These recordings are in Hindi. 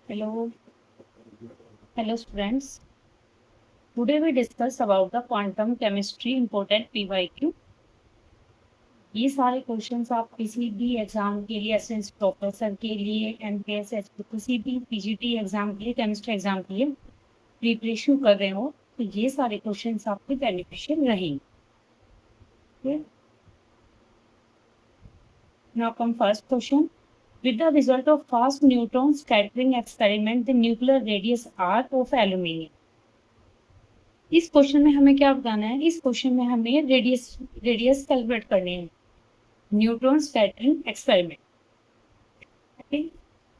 Hello, hello students. Today we discuss about the quantum chemistry important PYQ. ये सारे क्वेश्चंस आप किसी भी एग्जाम के लिए, एसेंस प्रोफेसर के लिए, एमपीएस, किसी भी पीजीटी एग्जाम के लिए, केमिस्ट्री एग्जाम के लिए प्रिपरेशन कर रहे हो तो ये सारे क्वेश्चंस आपके बेनिफिशियल रहेंगे। Now come first question. With the result of fast neutron scattering experiment, the nuclear radius r of aluminium. इस क्वेश्चन में हमें क्या बताना है? इस क्वेश्चन में हमें रेडियस कैलकुलेट करनी है, न्यूट्रॉन स्कैटरिंग एक्सपेरिमेंट।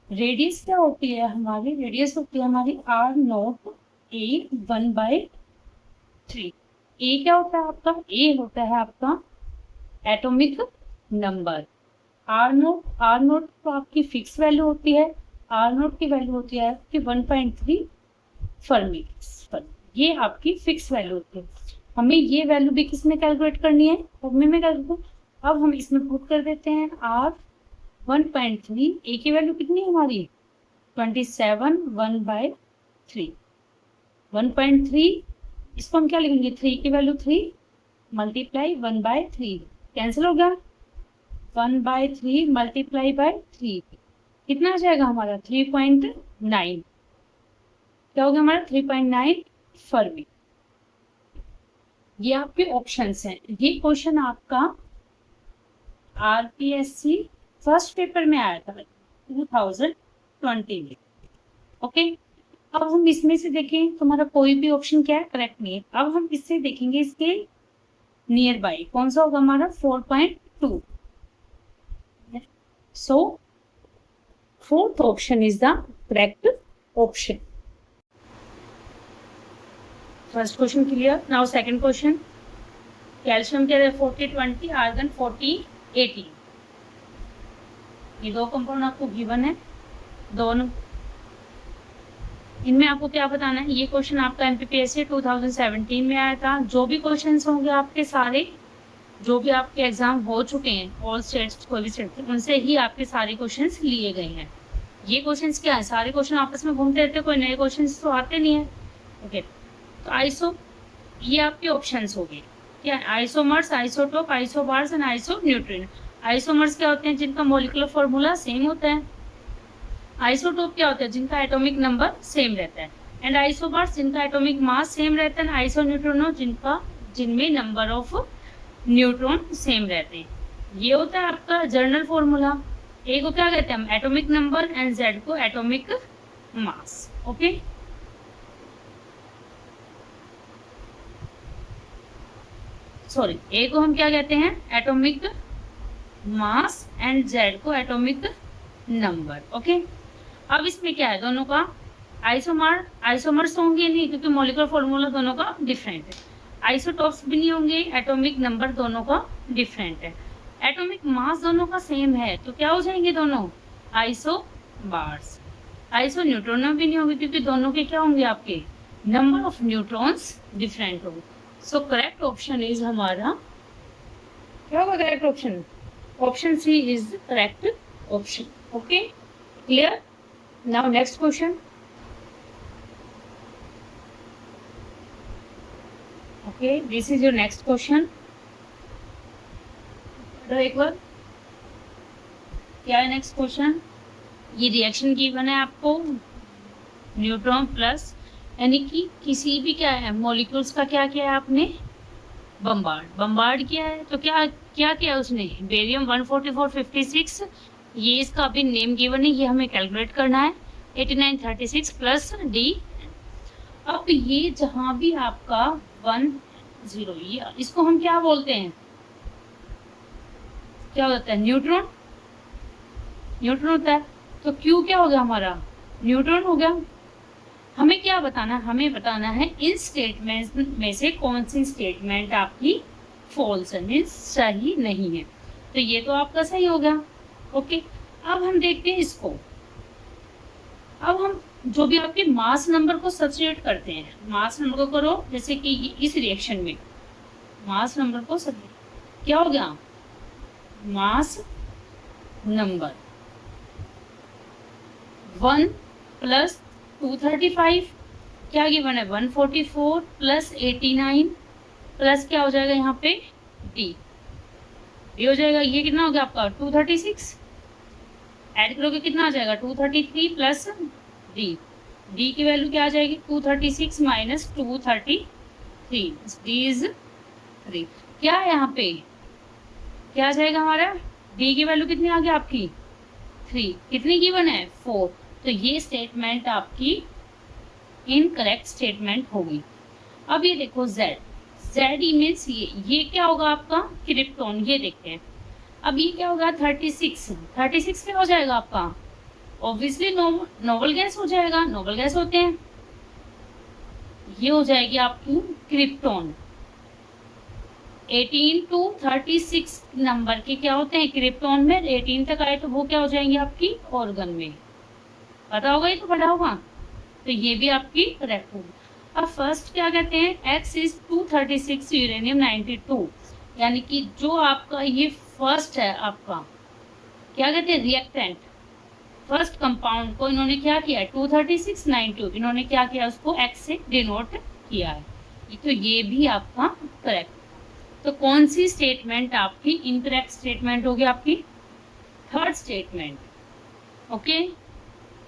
रेडियस क्या होती है हमारी? रेडियस होती है हमारी r नॉट a 1/3। a क्या होता है आपका? a होता है आपका एटॉमिक नंबर। r नोट तो आपकी फिक्स वैल्यू होती है। r नोट की वैल्यू होती है आपकी 1.3 फर्मी। ये आपकी फिक्स वैल्यू होती है। हमें ये वैल्यू भी किस में कैलकुलेट करनी है? फॉर्मूले में कैलकुलेट। अब हम इसमें पुट कर देते हैं r 1.3। a की वैल्यू कितनी है हमारी? 27 1/3। 1.3 इसको हम क्या लिखेंगे? 3 की वैल्यू 3 मल्टीप्लाई 1/3 कैंसिल हो गया। 1/3 मल्टीप्लाई बाय 3 कितना आ जाएगा हमारा? 3.9। क्या हो गया हमारा? 3.9 फर्मी। ये आपके ऑप्शंस हैं। ये क्वेश्चन आपका आरपीएससी फर्स्ट पेपर में आया था 2020 में। ओके, अब हम इसमें से देखें, तुम्हारा कोई भी ऑप्शन क्या है? करेक्ट नहीं है। अब हम इससे देखेंगे इसके नियर बाई कौन सा होगा हमारा? 4.2। So fourth option is the correct option. First question clear. Now second question. Calcium क्या है? 40-20, आर्गन 40-80। ये दो कंपाउंड आपको गिवन है, दोनों। इनमें आपको क्या बताना है? ये क्वेश्चन आपका एमपीपीएससी 2017 में आया था। जो भी क्वेश्चंस होंगे आपके सारे, जो भी आपके एग्जाम हो चुके हैं ऑल स्टेट्स, कोई भी स्टेट, उनसे ही आपके सारे क्वेश्चंस लिए गए हैं। ये क्वेश्चंस क्या है? सारे क्वेश्चन आपस में घूमते रहते हैं, कोई नए क्वेश्चंस तो आते नहीं है। ओके, तो आइसो, ये आपके ऑप्शंस हो गए। क्या? Isomers, isotope, isobars and isoneutrons. Isomers क्या होते हैं? जिनका मॉलिक्यूलर फॉर्मूला सेम होता है। आइसोटोप क्या होता है? जिनका एटॉमिक नंबर सेम रहता है। एंड आइसोबार्स जिनका एटॉमिक मास सेम रहता है। आइसोन्यूट्रिनो जिनमें नंबर ऑफ न्यूट्रॉन सेम रहते हैं। ये होता है आपका जर्नल फॉर्मूला। ए को क्या कहते हैं हम? एटॉमिक नंबर, एंड जेड को एटॉमिक मास। ओके, सॉरी, ए को हम क्या कहते हैं? एटॉमिक मास, एंड जेड को एटॉमिक नंबर। ओके, अब इसमें क्या है? दोनों का आइसोमर्स होंगे नहीं, क्योंकि मॉलिक्यूलर फॉर्मूला दोनों का डिफरेंट है। आइसोटॉप्स भी नहीं होंगे, एटॉमिक नंबर दोनों का डिफरेंट है। एटॉमिक मास दोनों का सेम है, तो क्या हो जाएंगे दोनों? आइसोबार्स। आइसो न्यूट्रॉन भी नहीं होंगे, क्योंकि दोनों के क्या होंगे? आपके नंबर ऑफ न्यूट्रॉन्स डिफरेंट होंगे। सो करेक्ट ऑप्शन इज हमारा क्या होगा? Correct option option C is correct option. Okay, clear. Now next question. Okay, this is your next question. एक बार क्या है नेक्स्ट क्वेश्चन? ये रिएक्शन गिवन है आपको, न्यूट्रॉन प्लस, यानी कि किसी भी क्या है मॉलिक्यूल्स का क्या किया है आपने? बम्बार्ड किया है। तो क्या क्या किया उसने? बेरियम 14456, ये इसका अभी नेम गिवन है, ये हमें कैलकुलेट करना है। 8936 प्लस डी। अब ये जहां भी आपका 10, ये इसको हम क्या बोलते हैं? क्या होता है? न्यूट्रॉन। न्यूट्रॉन होता है। तो क्यू क्या हो गया हमारा? न्यूट्रॉन हो गया। हमें क्या बताना? हमें बताना है इन स्टेटमेंट में से कौन सी स्टेटमेंट आपकी फॉल्स है, मीन्स सही नहीं है। तो ये तो आपका सही हो गया। ओके, अब हम देखते हैं इसको। अब हम जो भी आपके मास नंबर को सब्स्टिट्यूट करते हैं, मास नंबर को करो, जैसे कि इस रिएक्शन में मास नंबर को क्या हो गया? मास नंबर 1 प्लस 235, क्या गिवन है 144 प्लस 89 प्लस क्या हो जाएगा यहाँ पे डी, ये हो जाएगा, ये कितना हो गया आपका 236, ऐड करोगे कितना आ जाएगा 233 प्लस डी, डी की वैल्यू क्या आ जाएगी 236 माइनस 233, डी इज 3, क्या है यहाँ पे क्या आ जाएगा हमारा, डी की वैल्यू कितनी आ गई आपकी 3, कितनी गिवन है 4, तो ये स्टेटमेंट आपकी इनकरेक्ट स्टेटमेंट होगी। अब ये देखो Z, Z मीन्स ये क्या होगा आपका क्रिप्टॉन, ये देखते हैं। अब ये क्या होगा 36 क्या हो जाएगा आपका, ऑब्वियसली नोबल गैस हो जाएगा, नोबल गैस होते हैं, ये हो जाएगी आपकी क्रिप्टॉन। 18 to 36 नंबर के क्या होते हैं क्रिप्टॉन में, 18 तक आए तो वो क्या हो जाएंगे आपकी ऑर्गन में, पता होगा, ये तो पता होगा, तो ये भी आपकी करेक्ट होगी। अब फर्स्ट क्या कहते हैं X इज 236 यूरेनियम 92, यानी कि जो आपका ये फर्स्ट है आपका क्या कहते हैं रिएक्टेंट, फर्स्ट कंपाउंड को इन्होंने क्या किया 236 92, इन्होंने क्या किया उसको X से डिनोट किया है, तो ये भी आपका करेक्ट। तो कौन सी स्टेटमेंट आपकी इनकरेक्ट स्टेटमेंट होगी, आपकी थर्ड स्टेटमेंट। ओके,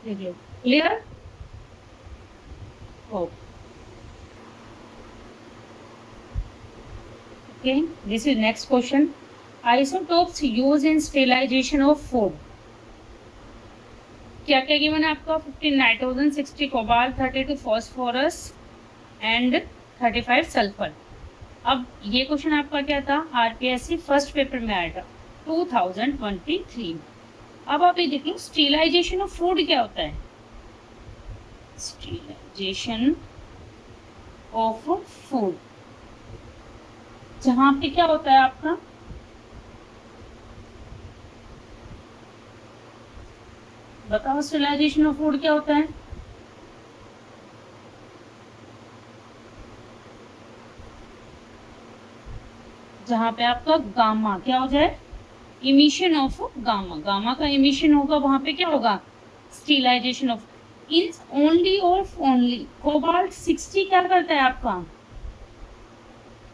देख लो, क्लियर हो। Okay, this is next question. Isotopes used in sterilization of food. क्या क्या गिवन है आपका 15 nitrogen, 60 cobalt, 32 phosphorus and 35 sulphur. अब ये क्वेश्चन आपका क्या था आरपीएससी फर्स्ट पेपर में आया था 2023। अब आप ये देखिए स्टीलाइजेशन ऑफ फूड क्या होता है, स्टीलाइजेशन ऑफ फूड, जहां पे क्या होता है आपका बताओ, स्टीलाइजेशन ऑफ फूड क्या होता है, जहां पे आपका गामा क्या हो जाए, इमिशन ऑफ गामा, गामा का इमिशन होगा, वहां पे क्या होगा sterilisation of, in only of only cobalt 60 क्या करता है आपका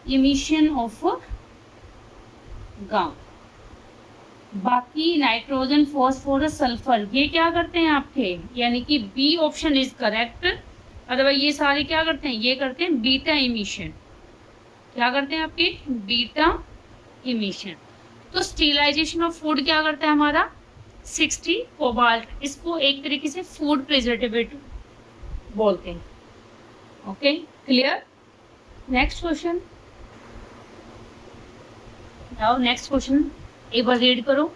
इमिशन ऑफ गामा, बाकी नाइट्रोजन फॉस्फोरस सल्फर ये क्या करते हैं आपके, यानी कि b option is correct, otherwise ये सारे क्या करते हैं, ये करते हैं बीटा इमिशन, क्या करते हैं आपके बीटा इमिशन। तो स्टीलाइजेशन ऑफ फूड क्या करता है हमारा 60 कोबाल्ट, इसको एक तरीके से फूड प्रिजर्वेटिव बोलते हैं। Okay, clear. Next question, now next question एक बार रीड करो।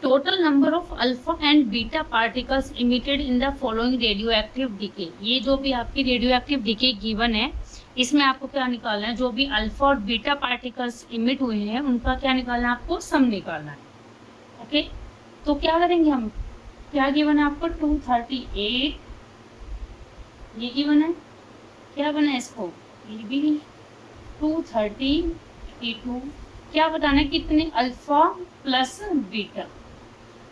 Total number of alpha and beta particles emitted in the following radioactive decay, ये जो भी आपकी रेडियो एक्टिव डीके गिवन है इसमें आपको क्या निकालना है, जो भी अल्फा और बीटा पार्टिकल्स इमिट हुए हैं उनका क्या निकालना है, आपको सम निकालना है। ओके, तो क्या करेंगे हम, क्या गिवन है आपको 238, ये गिवन है, क्या बना है इसको ये भी 232, क्या बताना है कितने अल्फा प्लस बीटा,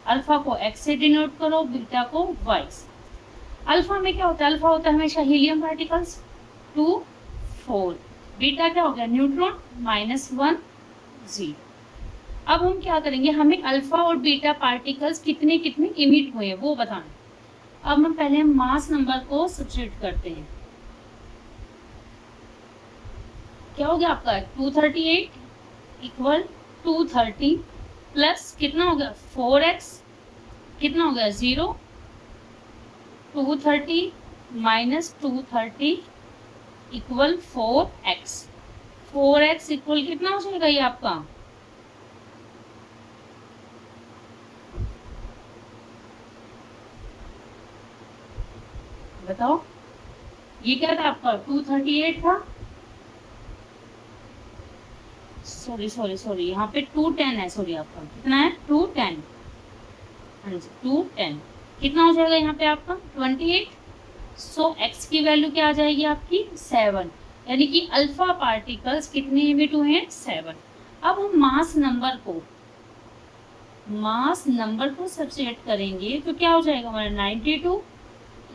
अल्फा को एक्स से डिनोट करो, बीटा को वाई से। अल्फा में क्या होता है, अल्फा होता है हमेशा हीलियम पार्टिकल्स 2 4, बीटा क्या हो गया न्यूट्रॉन -1 0। अब हम क्या करेंगे, हमें अल्फा और बीटा पार्टिकल्स कितने कितने इमिट हुए हैं वो बताना। अब हम पहले मास नंबर को सब्स्टिट्यूट करते हैं, क्या हो गया आपका 238 इक्वल 230 प्लस कितना हो गया 4x, कितना हो गया 0, 230 minus 230 equal 4x, 4x equal कितना हो जाएगा ये आपका बताओ, ये क्या था आपका 238 था, सॉरी यहाँ पे 210 है, सॉरी आपका कितना है 210, हाँ जी 210, कितना हो जाएगा यहाँ पे आपका 28, सो x की वैल्यू क्या आ जाएगी आपकी 7, यानी कि अल्फा पार्टिकल्स कितने इमिट हुए हैं 7। अब हम मास नंबर को मास नंबर को सब्सट्रैक्ट करेंगे तो क्या हो जाएगा हमारा 92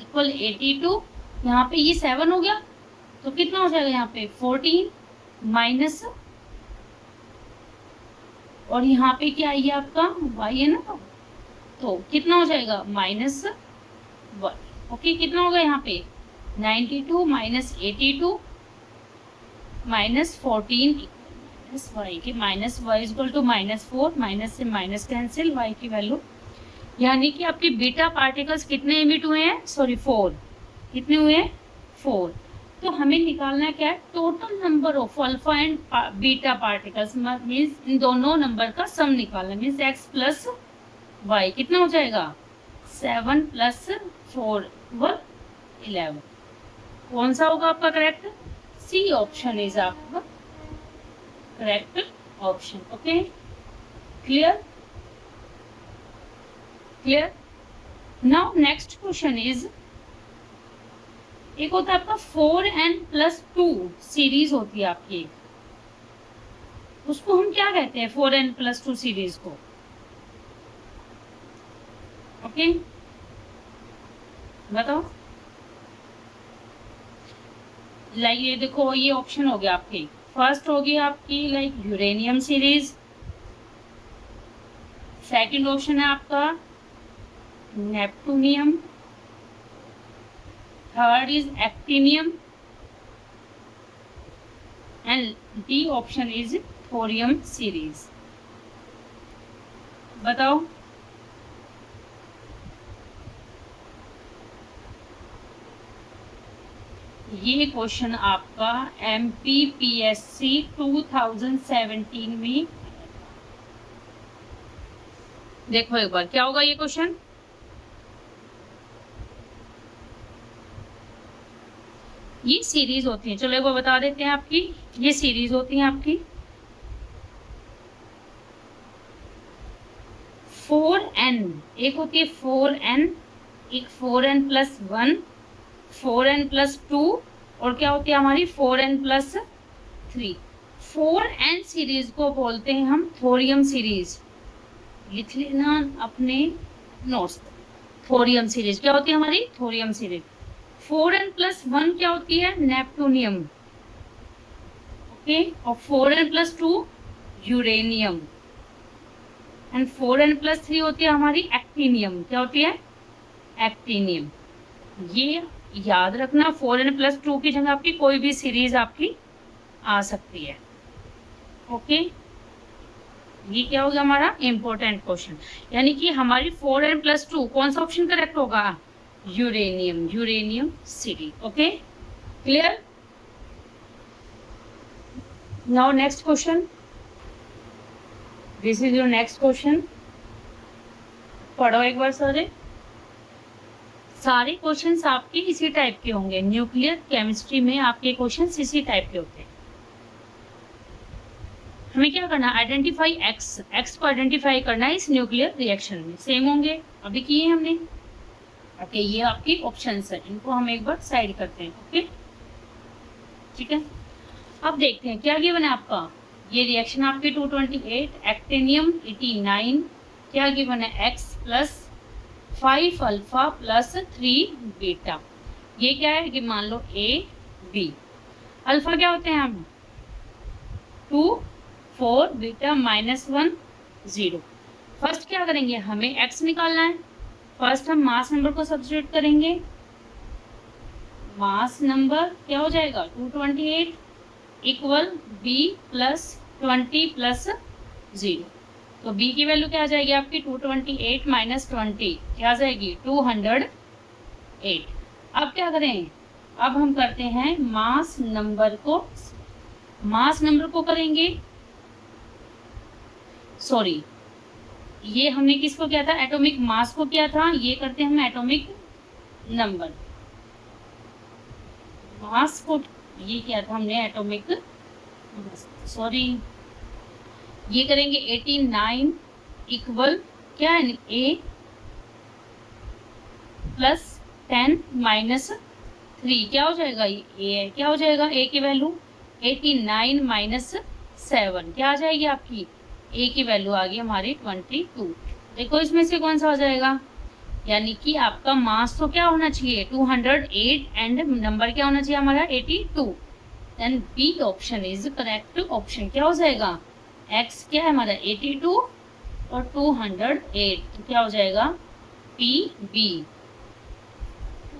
इक्वल 82। यहाँ पे ये 7 हो गया तो कितना हो जाएगा यहाँ पे 14 माइनस, और यहाँ पे क्या है आपका y है ना, तो कितना हो जाएगा -1। ओके, कितना होगा यहाँ पे 92 माइनस 82 माइनस 14 माइनस वाई के minus y equal to -4, minus से माइनस कैंसिल, वाई की वैल्यू, यानी कि आपके बीटा पार्टिकल्स कितने एमिट हुए हैं, सॉरी 4, कितने हुए हैं 4। तो हमें निकालना क्या है, total number of alpha and beta particles, means in दोनों नंबर का सम निकालना, मीन्स x प्लस वाई कितना हो जाएगा 7 प्लस 4 = 11। कौन सा होगा आपका करेक्ट, सी ऑप्शन इज आपका correct option. Okay, clear clear. Now next question is, एक होता है आपका 4n+2 सीरीज होती है आपकी, उसको हम क्या कहते हैं 4n+2 सीरीज को। ओके, बताओ। लाइक ये देखो, ये ऑप्शन हो गया आपकी, फर्स्ट होगी आपकी like uranium series, second option है आपका neptunium, third is actinium, and D option is thorium series. बताओ। ये क्वेश्चन आपका MPPSC 2017 में, देखो एक बार क्या होगा ये क्वेश्चन। ये सीरीज होती है, चलो एक बार बता देते हैं आपकी, ये सीरीज होती है आपकी 4n, एक होती है 4n, एक 4n+1, 4n+2, और क्या होती है हमारी 4n+3। 4n सीरीज को बोलते हैं हम थोरियम सीरीज, लिख लेना अपने नोट्स। थोरियम सीरीज क्या होती है हमारी, थोरियम सीरीज। 4n+1 क्या होती है, नेप्टूनियम, ओके, और 4n+2 यूरेनियम, एंड 4n+3 होती है हमारी एक्टिनियम, क्या होती है एक्टिनियम। ये याद रखना, 4n+2 की जगह आपकी कोई भी सीरीज आपकी आ सकती है। ओके, ये क्या होगा हमारा इंपॉर्टेंट क्वेश्चन, यानी कि हमारी 4n+2 कौन सा ऑप्शन करेक्ट होगा, uranium, uranium series. Okay, clear. Now next question, this is your next question. पढ़ो एक बार सारे क्वेश्चंस आपके इसी टाइप के होंगे, न्यूक्लियर केमिस्ट्री में आपके क्वेश्चंस इसी टाइप के होते हैं। हमें क्या करना है, आइडेंटिफाई एक्स को आइडेंटिफाई करना है इस न्यूक्लियर रिएक्शन में, सेम होंगे अभी किए हमने। ओके, ये आपकी ऑप्शंस है, इनको हम एक बार साइड करते हैं। ओके, ठीक है। अब देखते हैं क्या गिवन है आपका, ये रिएक्शन आपकी 228, एक्टिनियम 89, क्या गिवन है x + 5 अल्फा + 3 बीटा। ये क्या है कि मान लो A B, अल्फा क्या होते हैं हम 2 4, बीटा -1 0। फर्स्ट क्या करेंगे, हमें x निकालना है, फर्स्ट हम मास नंबर को सब्स्टिट्यूट करेंगे, मास नंबर क्या हो जाएगा 228 इक्वल B + 20 + 0। तो B की वैल्यू क्या आ जाएगी आपकी 228 - 20 क्या आ जाएगी 208। अब क्या करें, अब हम करते हैं मास नंबर को करेंगे, सॉरी ये हमने किसको किया था, एटॉमिक मास को किया था, ये करते हैं हम एटॉमिक नंबर, मास को ये किया था हमने एटॉमिक, सॉरी ये करेंगे 89 इक्वल क्या है A + 10 - 3 क्या हो जाएगा, ये A है, क्या हो जाएगा A की वैल्यू 89 - 7 क्या आ जाएगी आपकी ए की वैल्यू आ गई हमारी 22। देखो इसमें से कौन सा हो जाएगा, यानी कि आपका मास तो क्या होना चाहिए 208 एंड नंबर क्या होना चाहिए हमारा 82। Then B option is correct option. क्या हो जाएगा, एक्स क्या है हमारा 82 और 208, तो क्या हो जाएगा P B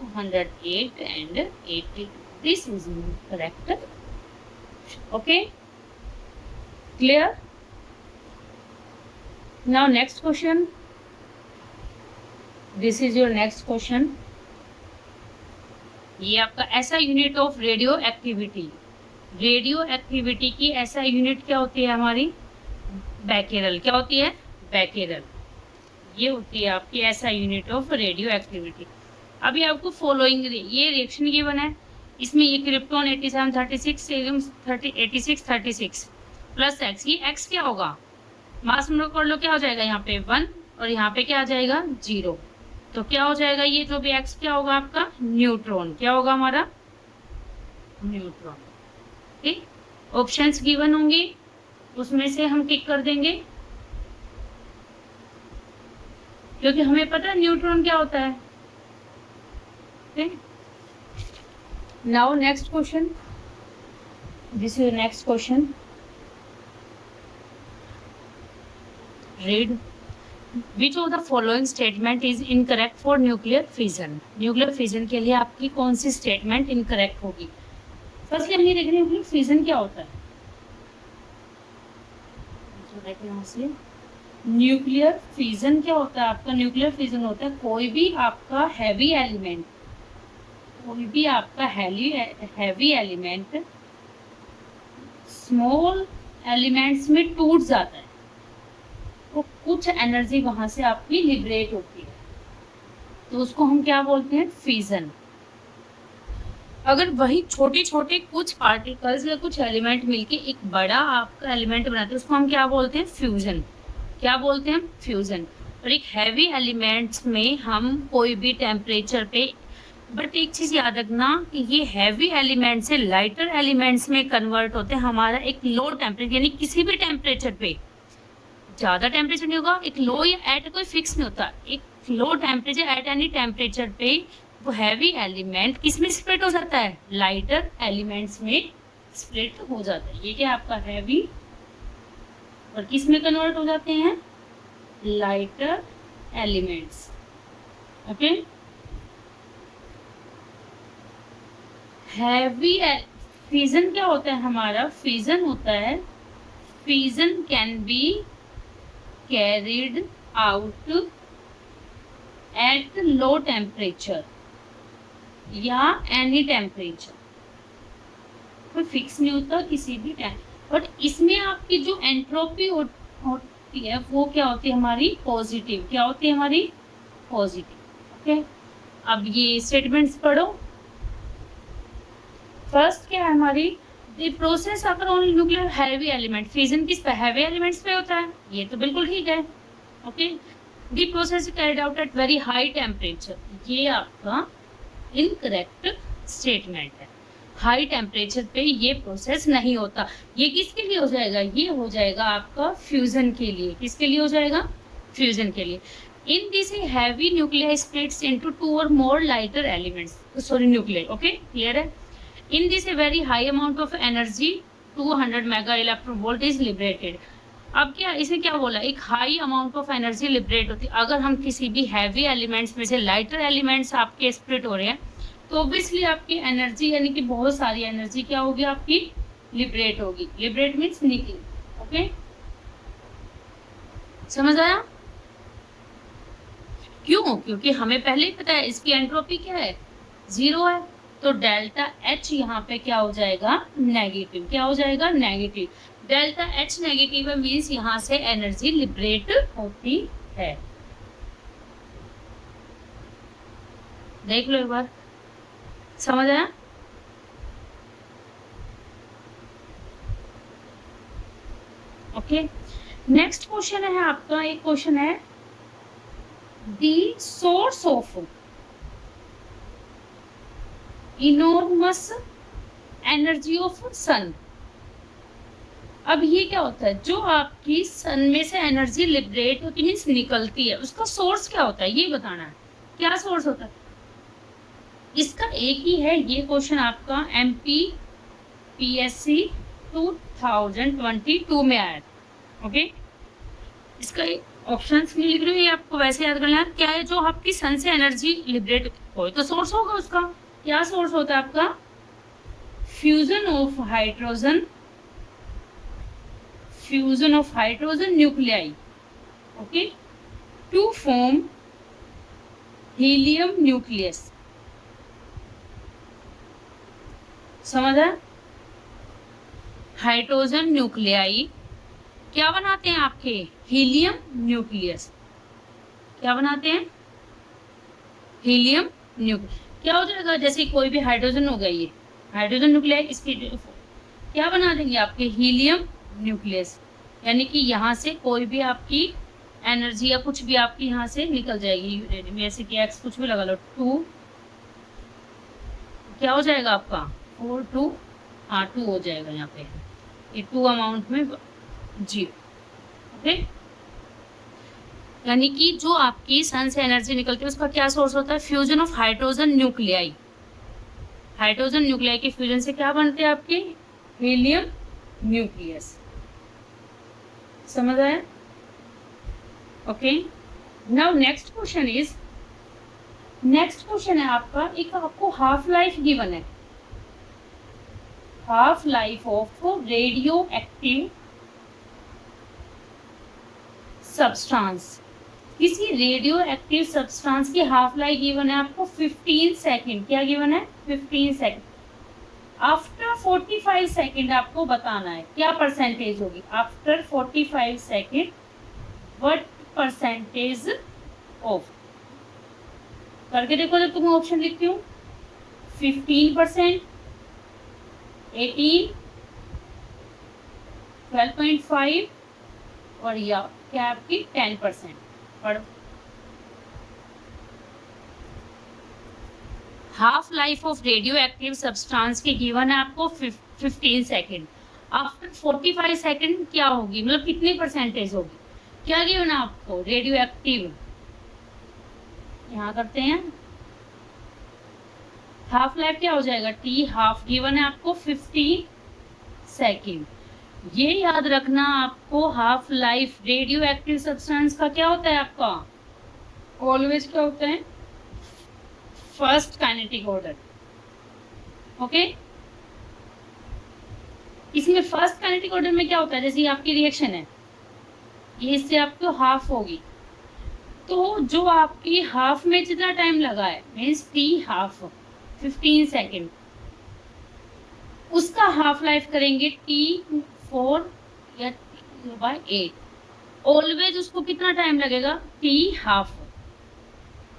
208 and 82। This is correct. Okay clear. Now next question, this is your next question. ये आपका ऐसा unit of radioactivity, radioactivity की ऐसा यूनिट क्या होती है हमारी बैकेरल। क्या होती है बैकेरल, ये होती है आपकी ऐसा यूनिट ऑफ रेडियो एक्टिविटी। अभी आपको फॉलोइंग ये रिएक्शन गिवन है, इसमें ये क्रिप्टॉन 8736 सीरियम 8636 प्लस एक्स, ये एक्स क्या होगा मास नंबर कर लो, क्या हो जाएगा यहाँ पे 1 और यहाँ पे क्या आ जाएगा 0। तो क्या हो जाएगा ये जो भी एक्स क्या होगा आपका न्यूट्रॉन। क्या होगा हमारा न्यूट्रॉन। ठीक, ऑप्शंस गिवन होंगे उसमें से हम टिक कर देंगे, क्योंकि हमें पता है न्यूट्रॉन क्या होता है। Now next question, this is next question. Read which of the following statement is incorrect for nuclear fission. Nuclear fission के लिए आपकी कौन सी स्टेटमेंट इनकरेक्ट होगी। फर्स्टली हम ये देख रहे हैं न्यूक्लियर फिजन क्या होता है। न्यूक्लियर फिजन क्या होता है आपका, न्यूक्लियर फिजन होता है कोई भी आपका हैवी एलिमेंट, कोई भी आपका हैवी एलिमेंट स्मॉल एलिमेंट्स में टूट जाता है, तो कुछ एनर्जी वहां से आपकी लिबरेट होती है, तो उसको हम क्या बोलते हैं फिजन। अगर वही छोटे छोटे कुछ पार्टिकल्स या कुछ एलिमेंट मिलके एक बड़ा आपका एलिमेंट बनाते हैं, उसको हम क्या बोलते हैं फ्यूजन। क्या बोलते हैं फ्यूजन। और एक हैवी एलिमेंट्स में हम कोई भी टेम्परेचर पे, बट एक चीज याद रखना कि ये हैवी एलिमेंट से लाइटर एलिमेंट्स में कन्वर्ट होते हैं हमारा एक लो टेम्परेचर, यानी किसी भी टेम्परेचर पे ज्यादा टेम्परेचर नहीं होगा, एक लो या एट कोई फिक्स नहीं होता, एक low temperature at any temperature पे वो हैवी एलिमेंट किस में स्प्लिट हो जाता है लाइटर एलिमेंट्स में स्प्लिट हो जाता है। ये क्या आपका हैवी और किस में कन्वर्ट हो जाते हैं lighter elements. Okay heavy fission क्या होता है हमारा, फिजन होता है fission can be carried out at low temperature या एनी टेम्परेचर, कोई फिक्स नहीं होता किसी भी टाइम। बट इसमें आपकी जो एंट्रोपी होती है वो क्या होती है हमारी पॉजिटिव। क्या होती है हमारी पॉजिटिव। ओके अब ये स्टेटमेंट्स पढ़ो। फर्स्ट क्या है हमारी द प्रोसेस अगर only nuclear heavy element, fission किस पे हैवी एलिमेंट्स पे होता है, ये तो बिल्कुल ठीक है। Okay the process carried out at very high temperature, ये आपका इनकरेक्ट स्टेटमेंट है। हाई टेम्परेचर पे ये प्रोसेस नहीं होता। ये किसके लिए हो जाएगा, ये हो जाएगा आपका फ्यूजन के लिए। किसके लिए हो जाएगा फ्यूजन के लिए। In this heavy nuclear splits into 2 और more lighter elements, sorry nuclear. Okay clear है। In this very high amount of energy 200 mega electron volt is liberated. अब क्या इसे क्या बोला, एक high amount of energy liberate होती है। अगर हम किसी भी हैवी एलिमेंट्स में से लाइटर एलिमेंट्स आपके स्प्लिट हो रहे हैं तो ऑब्वियसली आपकी एनर्जी यानी कि बहुत सारी एनर्जी क्या होगी आपकी लिबरेट होगी। Liberate means निकलिंग। ओके समझ आया। क्यों, क्योंकि हमें पहले ही पता है इसकी एंट्रोपी क्या है 0 है, तो डेल्टा एच यहाँ पे क्या हो जाएगा नेगेटिव। क्या हो जाएगा नेगेटिव। डेल्टा एच नेगेटिव है मीन्स यहाँ से एनर्जी लिबरेट होती है। देख लो एक बार, समझ आया। ओके नेक्स्ट क्वेश्चन है आपका, एक क्वेश्चन है the source of enormous energy of sun. अब ये क्या होता है, जो आपकी सन में से एनर्जी लिबरेट होती मीन्स निकलती है, उसका सोर्स क्या होता है ये बताना है, क्या सोर्स होता है इसका। एक ही है, ये क्वेश्चन आपका MPPSC 2022 में आया था। ओके, इसका ऑप्शंस नहीं लिख रही हूँ, ये आपको वैसे याद करना है। क्या है, जो आपकी सन से एनर्जी लिबरेट हो तो सोर्स होगा उसका, क्या सोर्स होता है आपका, fusion of hydrogen nuclei, okay, to form helium nucleus. समझ है, हाइड्रोजन न्यूक्लियाई क्या बनाते हैं आपके, हीलियम न्यूक्लियस। क्या बनाते हैं, हीलियम न्यूक्लियस। क्या हो जाएगा, जैसे कोई भी हाइड्रोजन हो गया, ये हाइड्रोजन न्यूक्लियाई, इसकी क्या बना देंगे आपके, हीलियम न्यूक्लियस। यानी कि यहाँ से कोई भी आपकी एनर्जी या कुछ भी आपकी यहाँ से निकल जाएगी, जैसे कि एक्स कुछ भी लगा लो, 2 क्या हो जाएगा आपका 4 2 हाँ 2 हो जाएगा यहाँ पे, ये 2 अमाउंट में 0। ओके, यानी कि जो आपकी सन से एनर्जी निकलती है उसका क्या सोर्स होता है, fusion of hydrogen nuclei. Hydrogen nuclei के फ्यूजन से क्या बनते हैं आपके, हीलियम न्यूक्लियस। समझ आया, ओके। नाउ नेक्स्ट क्वेश्चन है आपका, एक आपको हाफ लाइफ गिवन है, half life of radio active substance. किसी रेडियो एक्टिव सब्सटेंस की हाफ लाइफ गिवन है आपको 15 सेकेंड। क्या गिवन है, 15 सेकेंड। आफ्टर 45 सेकेंड आपको बताना है क्या परसेंटेज होगी, after 45 second what percentage of. करके देखो, जब तुम ऑप्शन लिखती हूँ, 15%, 18, 12.5 और या क्या आपकी 10%। और half life of radio active substance की गिवन है आपको 15 सेकेंड। आफ्टर 45 सेकेंड क्या होगी, मतलब कितनी परसेंटेज होगी, क्या गिवन है आपको, रेडियो एक्टिव। यहाँ करते हैं, हाफ लाइफ क्या हो जाएगा, T हाफ गिवन है आपको 50 सेकेंड। ये याद रखना आपको, half life radio active substance का क्या होता है आपका, ऑलवेज क्या होता है, फर्स्ट काइनेटिक ऑर्डर। ओके, इसमें फर्स्ट काइनेटिक ऑर्डर में क्या होता है, जैसे आपकी रिएक्शन है, ये इससे आपको हाफ होगी, तो जो आपकी हाफ में जितना टाइम लगा है मीन्स T हाफ 15 सेकेंड, उसका हाफ लाइफ करेंगे T4 या T/8। ऑलवेज उसको कितना टाइम लगेगा, T हाफ।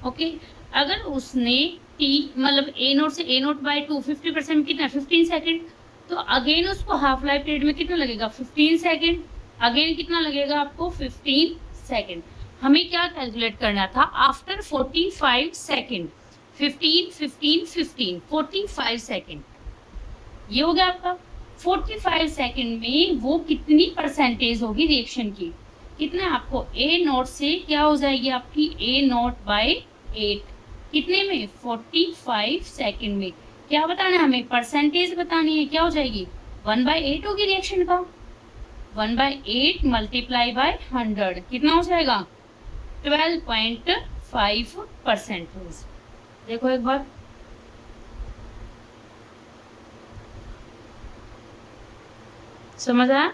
ओके, अगर उसने T मतलब A0 से A0/2 50% में कितना 15 सेकेंड, तो अगेन उसको हाफ लाइफ पीरियड में कितना लगेगा 15 सेकेंड, अगेन कितना लगेगा आपको 15 सेकेंड। हमें क्या कैलकुलेट करना था, आफ्टर 45 सेकेंड, 15 15 15 45 सेकेंड, ये हो गया आपका। 45 सेकेंड में वो कितनी परसेंटेज होगी रिएक्शन की, कितना आपको A0 से क्या हो जाएगी आपकी A0/8, कितने में 45 सेकेंड में। क्या बताना है हमें, परसेंटेज बतानी है, क्या हो जाएगी 1/8 होगी रिएक्शन का, 1/8 मल्टीप्लाई बाय 100 कितना हो जाएगा 12.5%। देखो एक बार, समझ आया,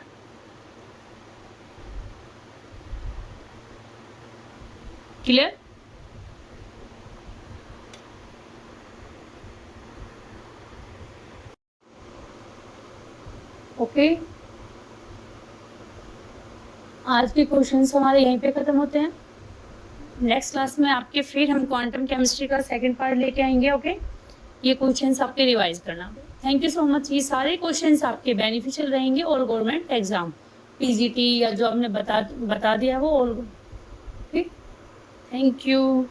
क्लियर। ओके, आज के क्वेश्चंस हमारे यहीं पे खत्म होते हैं। नेक्स्ट क्लास में आपके फिर हम क्वांटम केमिस्ट्री का सेकंड पार्ट लेके आएंगे। ओके, ये क्वेश्चंस आपके रिवाइज करना। Thank you so much. ये सारे क्वेश्चंस आपके बेनिफिशियल रहेंगे और गवर्नमेंट एग्जाम PGT या जो आपने बता दिया वो और। Thank you.